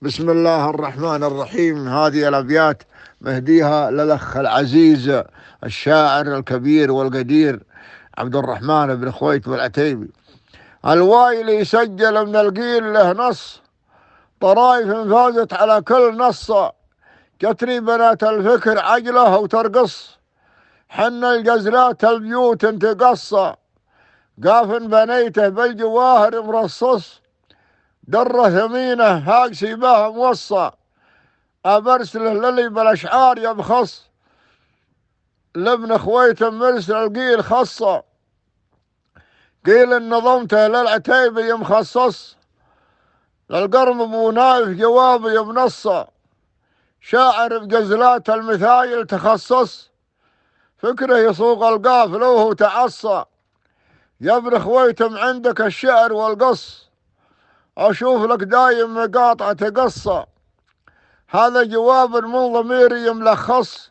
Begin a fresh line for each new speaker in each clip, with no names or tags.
بسم الله الرحمن الرحيم. هذه الأبيات مهديها للأخ العزيز الشاعر الكبير والقدير عبد الرحمن بن خويت والعتيبي. الوايل يسجل من القيل له نص، طرايف فازت على كل نص، كتري بنات الفكر عجله وترقص، حن الجزلات البيوت تقص، قاف بنيته بالجواهر مرصص، درة ثمينة هاق سيباها موصى، أبرسله للي بالأشعار يبخص، لابن خويته مرسل القيل خصة، قيل نظمته للعتيبي مخصص، للقرم ابو نايف جوابي بنصه، شاعر بغزلات المثايل تخصص، فكره يصوغ القاف لو هو تعصى، يا ابن خويتم عندك الشعر والقص، أشوف لك دايم مقاطعة تقصى، هذا جواب من ضميري ملخص،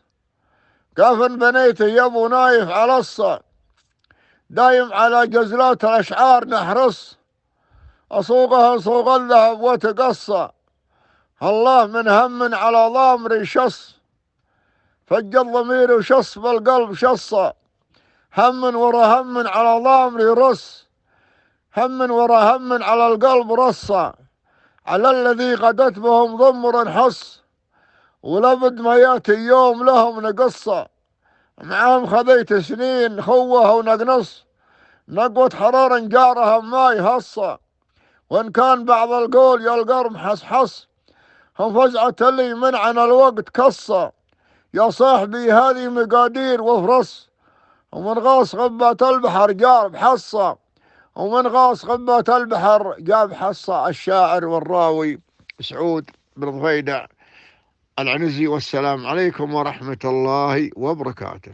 كيف بنيته يا ابو نايف على الصا، دايم على جزلات الأشعار نحرص، أصوغها صوغ الذهب وتقصى، الله من هم على ضامري شص، فج الضمير وشص بالقلب شصة، هم ورا هم على ضامري رص، هم ورا هم على القلب رصة، على الذي غدت بهم ضمر حص، ولابد ما ياتي يوم لهم نقصة، معهم خذيت سنين خوه ونقنص، نقوة حرار جارها ما يهصى، وإن كان بعض القول يا القرم حصحص، هم فزعة اللي منعنا الوقت قصة، يا صاحبي هذه مقادير وفرص، ومن غاص غبة البحر جاب حصة، ومن غاص غبة البحر جاب حصة. الشاعر والراوي سعود بن ضفيدع العنزي، والسلام عليكم ورحمة الله وبركاته.